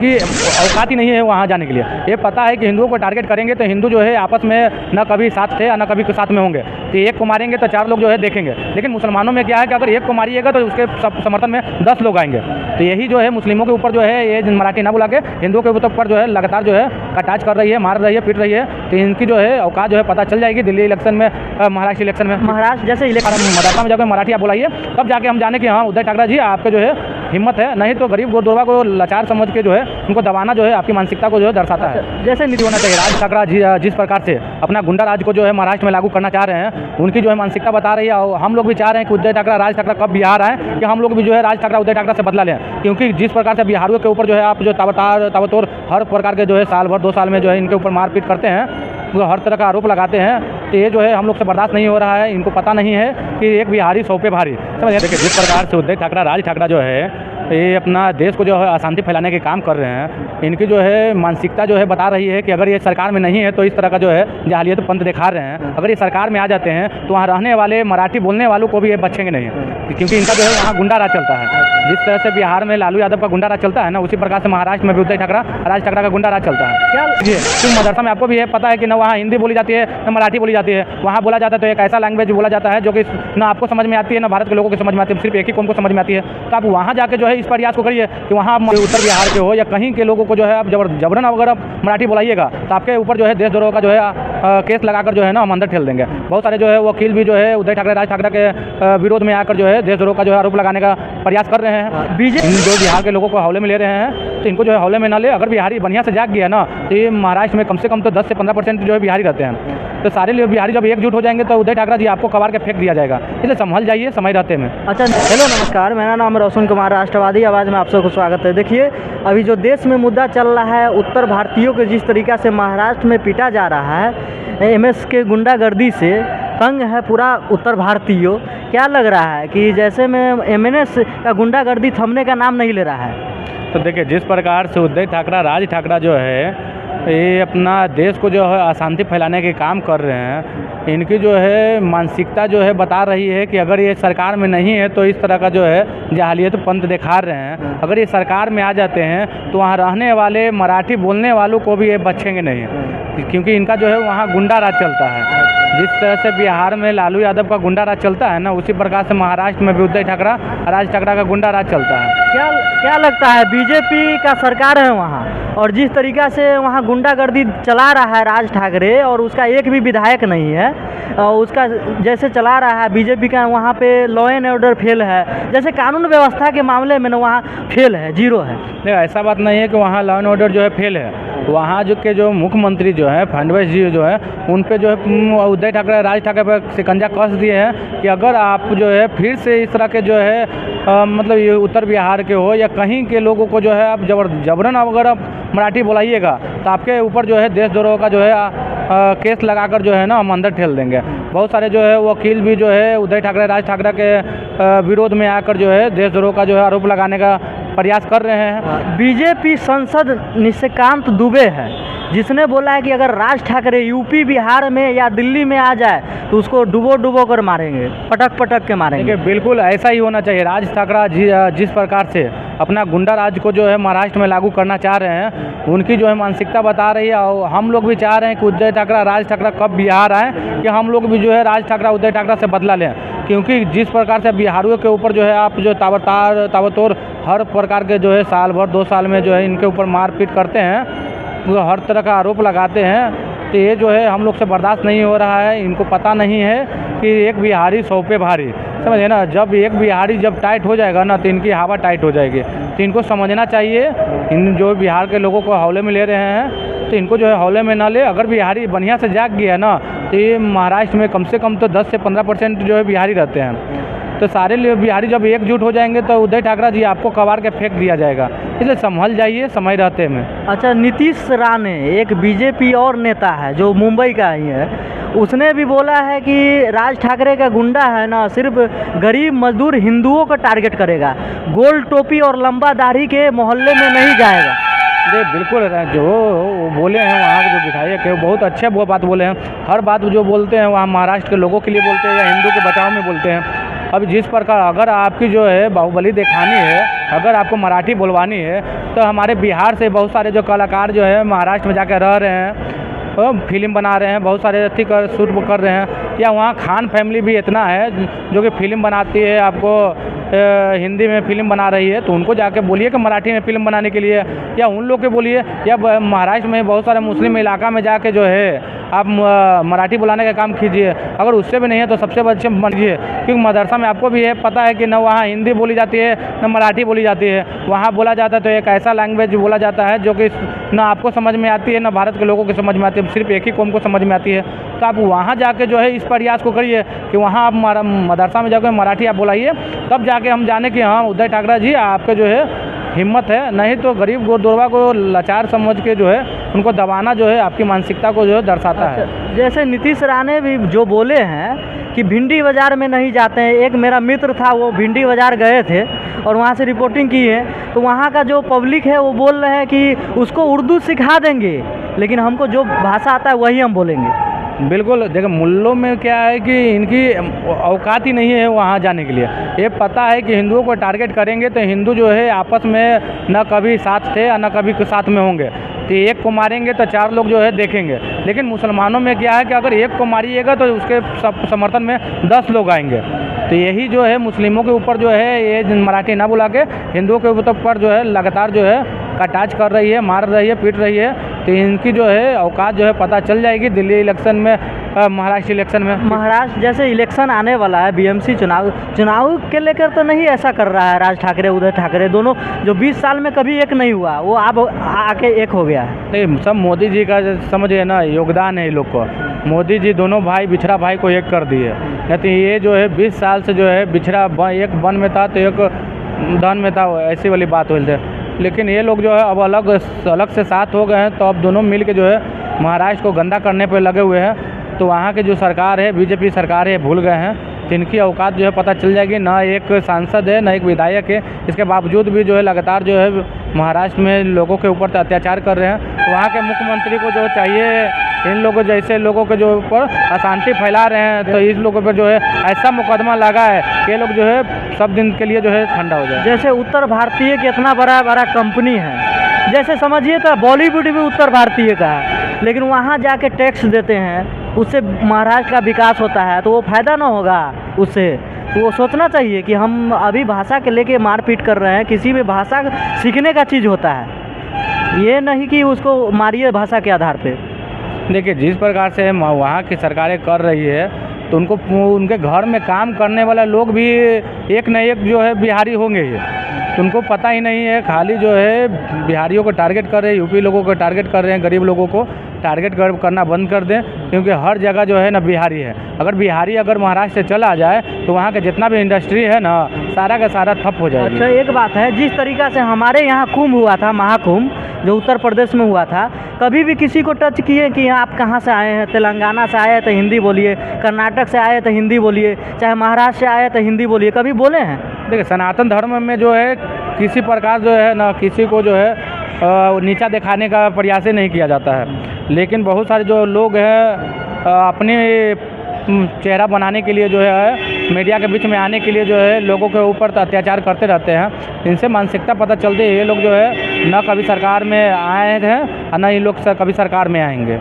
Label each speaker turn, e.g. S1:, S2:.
S1: कि औकात ही नहीं है वहाँ जाने के लिए। ये पता है कि हिंदुओं को टारगेट करेंगे तो हिंदू जो है आपस में न कभी साथ थे और न कभी साथ में होंगे। तो एक को मारेंगे तो 4 लोग जो है देखेंगे, लेकिन मुसलमानों में क्या है कि अगर एक को मारिएगा तो उसके समर्थन में 10 लोग आएंगे। तो यही जो है मुस्लिमों के ऊपर जो है ये मराठी ना बुला के हिंदुओं के ऊपर जो है लगातार जो है कटाच कर रही है, मार रही है, पीट रही है। तो इनकी जो है औकात जो है पता चल जाएगी दिल्ली इलेक्शन में, महाराष्ट्र इलेक्शन में।
S2: महाराष्ट्र जैसे
S1: मदरसा में जाकर मराठी आप बुलाइए, तब जाके हम जाने कि हाँ उद्धव ठाकरे जी आपके जो है हिम्मत है। नहीं तो गरीब गुरबा को लाचार समझ के जो है उनको दबाना जो है आपकी मानसिकता को जो है दर्शाता है। जैसे नीति होना चाहिए। राज ठाकरे जिस प्रकार से अपना गुंडा राज को जो है महाराष्ट्र में लागू करना चाह रहे हैं, उनकी जो है मानसिकता बता रही है। और हम लोग भी चाह रहे हैं कि उद्धव ठाकरे राज ठाकरे कब बिहार आए कि हम लोग भी जो है राज ठाकरे उद्धव ठाकरे से बदला लें। क्योंकि जिस प्रकार से बिहारियों के ऊपर जो है आप जो ताबड़तोड़ हर प्रकार के जो है साल भर 2 साल में जो है इनके ऊपर मारपीट करते हैं, वो हर तरह का आरोप लगाते हैं। तो ये जो है हम लोग से बर्दाश्त नहीं हो रहा है। इनको पता नहीं है कि एक बिहारी 100 पे भारी। समझिए, देखिए जिस प्रकार से उद्धव ठाकरे राज ठाकरे जो है ये अपना देश को जो है अशांति फैलाने के काम कर रहे हैं, इनकी जो है मानसिकता जो है बता रही है कि अगर ये सरकार में नहीं है तो इस तरह का जो है जाहिलियत पंथ दिखा रहे हैं। अगर ये सरकार में आ जाते हैं तो वहाँ रहने वाले मराठी बोलने वालों को भी ये बचेंगे नहीं, क्योंकि इनका जो है वहाँ गुंडा राज चलता है। जिस तरह से बिहार में लालू यादव का गुंडा राज चलता है ना, उसी प्रकार से महाराष्ट्र में भी उद्धव ठाकरे राज ठाकरे का गुंडा राज चलता है। क्या जी, क्योंकि मदरसा में आपको भी ये पता है कि ना वहाँ हिंदी बोली जाती है ना मराठी बोली जाती है। वहाँ बोला जाता है तो एक ऐसा लैंग्वेज बोला जाता है जो कि ना आपको समझ में आती है ना भारत के लोगों को समझ में आती है, सिर्फ एक ही कौम को समझ में आती है। तो आप वहाँ जाके जो है इस प्रयास को करिए कि वहाँ उत्तर बिहार के हो या कहीं के लोगों को जो है आप जबरन अगर मराठी बुलाइएगा तो आपके ऊपर जो है देशद्रोह का जो है केस लगाकर जो है ना हम अंदर ठेल देंगे। बहुत सारे जो है वकील भी जो है उद्धव ठाकरे राज ठाकरे के विरोध में आकर जो है देशद्रोह का जो है आरोप लगाने का प्रयास कर रहे हैं। बीजेपी जो बिहार के लोगों को हौले में ले रहे हैं, तो इनको जो है हौले में ना ले। अगर बिहारी बढ़िया से जाग गया ना तो ये महाराष्ट्र में कम से कम तो 10 से 15% जो है बिहारी रहते हैं। तो सारे लोग बिहारी जब एकजुट हो जाएंगे तो उद्धव ठाकरे जी आपको कबाड़ के फेंक दिया जाएगा। इसलिए संभल जाइए समय रहते में।
S2: अच्छा, हेलो नमस्कार, मेरा नाम रोशन कुमार, राष्ट्रवादी आवाज़ में आप सबको स्वागत है। देखिए, अभी जो देश में मुद्दा चल रहा है, उत्तर भारतीयों को जिस तरीक़ा से महाराष्ट्र में पीटा जा रहा है, एमएस के गुंडागर्दी से तंग है पूरा उत्तर भारतीयों। क्या लग रहा है कि जैसे में एमएनएस का गुंडागर्दी थमने का नाम नहीं ले रहा है?
S1: तो देखिए जिस प्रकार से उद्धव ठाकरे राज ठाकरे जो है ये अपना देश को जो है अशांति फैलाने के काम कर रहे हैं, इनकी जो है मानसिकता जो है बता रही है कि अगर ये सरकार में नहीं है तो इस तरह का जो है जाहिलियत पंथ दिखा रहे हैं। अगर ये सरकार में आ जाते हैं तो वहाँ रहने वाले मराठी बोलने वालों को भी ये बचेंगे नहीं, क्योंकि इनका जो है वहाँ गुंडा राज चलता है। जिस तरह से बिहार में लालू यादव का गुंडा राज चलता है ना, उसी प्रकार से महाराष्ट्र में भी उद्धव ठाकरे राज ठाकरे का गुंडा राज चलता है।
S2: क्या लगता है, बीजेपी का सरकार है वहाँ और जिस तरीक़ा से वहाँ गुंडागर्दी चला रहा है राज ठाकरे और उसका एक भी विधायक नहीं है, उसका जैसे चला रहा है बीजेपी का, वहाँ पे लॉ एंड ऑर्डर फेल है, जैसे कानून व्यवस्था के मामले में ना वहाँ फेल है, जीरो है।
S1: नहीं, ऐसा बात नहीं है कि वहाँ लॉ एंड ऑर्डर जो है फेल है। वहाँ जो मुख्यमंत्री जो है फडणवीस जी जो है उन पे जो है उद्धव ठाकरे राज ठाकरे पर शिकंजा कस दिए हैं कि अगर आप जो है फिर से इस तरह के जो है मतलब ये उत्तर बिहार के हो या कहीं के लोगों को जो है आप जबरन अगर आप मराठी बुलाइएगा तो आपके ऊपर जो है देशद्रोह का जो है केस लगाकर जो है ना हम अंदर ठेल देंगे। बहुत सारे जो है वकील भी जो है उद्धव ठाकरे राज ठाकरे के विरोध में आकर जो है देशद्रोह का जो है आरोप लगाने का प्रयास कर रहे हैं।
S2: बीजेपी सांसद निशिकांत दुबे है जिसने बोला है कि अगर राज ठाकरे यूपी बिहार में या दिल्ली में आ जाए तो उसको डुबो कर मारेंगे, पटक के मारेंगे।
S1: देखिए बिल्कुल ऐसा ही होना चाहिए। राज ठाकरे जिस प्रकार से अपना गुंडा राज को जो है महाराष्ट्र में लागू करना चाह रहे हैं, उनकी जो है मानसिकता बता रही है। और हम लोग भी चाह रहे हैं कि उद्धव ठाकरे राज ठाकरे कब बिहार आए कि हम लोग भी जो है राज ठाकरे उद्धव ठाकरे से बदला लें। क्योंकि जिस प्रकार से बिहारियों के ऊपर जो है आप जो ताबड़तोड़ हर प्रकार के जो है साल भर 2 साल में जो है इनके ऊपर मारपीट करते हैं, वो हर तरह का आरोप लगाते हैं, तो ये जो है हम लोग से बर्दाश्त नहीं हो रहा है। इनको पता नहीं है कि एक बिहारी 100 पे भारी। समझिए ना, जब एक बिहारी जब टाइट हो जाएगा ना तो इनकी हवा टाइट हो जाएगी। तो इनको समझना चाहिए, इन जो बिहार के लोगों को हौले में ले रहे हैं तो इनको जो है हौले में ना ले। अगर बिहारी बढ़िया से जाग गया ना तो ये महाराष्ट्र में कम से कम तो 10 से 15% जो है बिहारी रहते हैं। तो सारे बिहारी जब एकजुट हो जाएंगे तो उद्धव ठाकरे जी आपको कबाड़ के फेंक दिया जाएगा। इसलिए संभल जाइए समय रहते में।
S2: अच्छा, नीतीश राणे एक बीजेपी और नेता है जो मुंबई का ही है, उसने भी बोला है कि राज ठाकरे का गुंडा है ना सिर्फ गरीब मजदूर हिंदुओं को टारगेट करेगा, गोल टोपी और लंबा दाढ़ी के मोहल्ले में नहीं जाएगा।
S1: ये बिल्कुल जो बोले हैं वहाँ के जो विधायक है वो बहुत अच्छे वो बात बोले हैं। हर बात जो बोलते हैं वहाँ महाराष्ट्र के लोगों के लिए बोलते हैं या हिंदू के बचाव में बोलते हैं। अब जिस प्रकार अगर आपकी जो है बाहुबली दिखानी है, अगर आपको मराठी बोलवानी है, तो हमारे बिहार से बहुत सारे जो कलाकार जो है महाराष्ट्र में जाकर रह रहे हैं, फिल्म बना रहे हैं, बहुत सारे अच्छी शूट कर रहे हैं। या वहाँ खान फैमिली भी इतना है जो कि फिल्म बनाती है, आपको हिंदी में फिल्म बना रही है, तो उनको जाके बोलिए कि मराठी में फिल्म बनाने के लिए, या उन लोग के बोलिए, या महाराष्ट्र में बहुत सारे मुस्लिम इलाका में जाके जो है आप मराठी बुलाने का काम कीजिए। अगर उससे भी नहीं है तो सबसे अच्छे बनिए, क्योंकि मदरसा में आपको भी ये पता है कि न वहाँ हिंदी बोली जाती है न मराठी बोली जाती है। वहाँ बोला जाता है तो एक ऐसा लैंग्वेज बोला जाता है जो कि न आपको समझ में आती है न भारत के लोगों को समझ में आती है, सिर्फ एक ही कौम को समझ में आती है। तो आप वहाँ जाके जो है इस प्रयास को करिए कि वहाँ आप मदरसा में जाकर मराठी आप बुलाइए, तब जाके हम जाने कि हाँ उद्धव ठाकरे जी आपके जो है हिम्मत है। नहीं तो गरीब गुरदुरवा को लाचार समझ के जो है उनको दबाना जो है आपकी मानसिकता को जो है दर्शाता है।
S2: जैसे नीतीश राणे भी जो बोले हैं कि भिंडी बाज़ार में नहीं जाते हैं। एक मेरा मित्र था, वो भिंडी बाज़ार गए थे और वहाँ से रिपोर्टिंग की है, तो वहाँ का जो पब्लिक है वो बोल रहे हैं कि उसको उर्दू सिखा देंगे, लेकिन हमको जो भाषा आता है वही हम बोलेंगे।
S1: बिल्कुल, देखो मुल्लों में क्या है कि इनकी औकात ही नहीं है वहाँ जाने के लिए। ये पता है कि हिंदुओं को टारगेट करेंगे तो हिंदू जो है आपस में न कभी साथ थे और न कभी साथ में होंगे। तो एक को मारेंगे तो 4 लोग जो है देखेंगे, लेकिन मुसलमानों में क्या है कि अगर एक को मारिएगा तो उसके समर्थन में 10 लोग आएंगे। तो यही जो है मुस्लिमों के ऊपर जो है ये मराठी ना बुला के हिंदुओं के ऊपर जो है लगातार जो है कटाच कर रही है, मार रही है, पीट रही है। तो इनकी जो है औकात जो है पता चल जाएगी दिल्ली इलेक्शन में, महाराष्ट्र इलेक्शन में।
S2: महाराष्ट्र जैसे इलेक्शन आने वाला है, बीएमसी चुनाव के लेकर तो नहीं ऐसा कर रहा है राज ठाकरे उद्धव ठाकरे दोनों, जो 20 साल में कभी एक नहीं हुआ, वो अब आके एक हो गया है।
S1: नहीं, सब मोदी जी का समझिए ना योगदान है ये लोग को। मोदी जी दोनों भाई बिछड़ा भाई को एक कर दिए। नहीं तो ये जो है 20 साल से जो है बिछड़ा एक वन में था तो एक धन में था, ऐसी वाली बात हुई थी। लेकिन ये लोग जो है अब अलग से साथ हो गए हैं, तो अब दोनों मिल के जो है महाराष्ट्र को गंदा करने पे लगे हुए हैं। तो वहाँ के जो सरकार है, बीजेपी सरकार है, भूल गए हैं। तो इनकी औकात जो है पता चल जाएगी। ना एक सांसद है ना एक विधायक है, इसके बावजूद भी जो है लगातार जो है महाराष्ट्र में लोगों के ऊपर अत्याचार कर रहे हैं। तो वहाँ के मुख्यमंत्री को जो चाहिए, इन लोगों जैसे लोगों के जो ऊपर अशांति फैला रहे हैं, तो इस लोगों पर जो है ऐसा मुकदमा लगा है कि लोग जो है सब दिन के लिए जो है ठंडा हो जाए।
S2: जैसे उत्तर भारतीय की इतना बड़ा कंपनी है, जैसे समझिए तो बॉलीवुड भी उत्तर भारतीय का है, लेकिन वहाँ जाके टैक्स देते हैं, उससे महाराष्ट्र का विकास होता है, तो वो फ़ायदा ना होगा उससे। तो वो सोचना चाहिए कि हम अभी भाषा के लेके मारपीट कर रहे हैं। किसी भी भाषा सीखने का चीज़ होता है, ये नहीं कि उसको मारिए भाषा के आधार पे।
S1: देखिए, जिस प्रकार से वहाँ की सरकारें कर रही है, तो उनको उनके घर में काम करने वाला लोग भी एक न एक जो है बिहारी होंगे ही। तो उनको पता ही नहीं है, खाली जो है बिहारियों को टारगेट कर रहे हैं, यूपी लोगों को टारगेट कर रहे हैं, गरीब लोगों को टारगेट करना बंद कर दें, क्योंकि हर जगह जो है ना बिहारी है। अगर बिहारी अगर महाराष्ट्र से चला जाए तो वहाँ का जितना भी इंडस्ट्री है ना, सारा का सारा ठप हो जाएगा।
S2: अच्छा, एक बात है, जिस तरीक़ा से हमारे यहाँ कुंभ हुआ था, महाकुंभ जो उत्तर प्रदेश में हुआ था, कभी भी किसी को टच किए कि आप कहाँ से आए हैं? तेलंगाना से आए तो हिंदी बोलिए, कर्नाटक से आए तो हिंदी बोलिए, चाहे महाराष्ट्र से आए तो हिंदी बोलिए, कभी बोले हैं?
S1: देखिए, सनातन धर्म में जो है किसी प्रकार जो है ना किसी को जो है नीचा दिखाने का प्रयास ही नहीं किया जाता है। लेकिन बहुत सारे जो लोग हैं अपने चेहरा बनाने के लिए जो है मीडिया के बीच में आने के लिए जो है लोगों के ऊपर अत्याचार करते रहते हैं। इनसे मानसिकता पता चलती है, ये लोग जो है न कभी सरकार में आए हैं और न ये लोग कभी सरकार में आएंगे।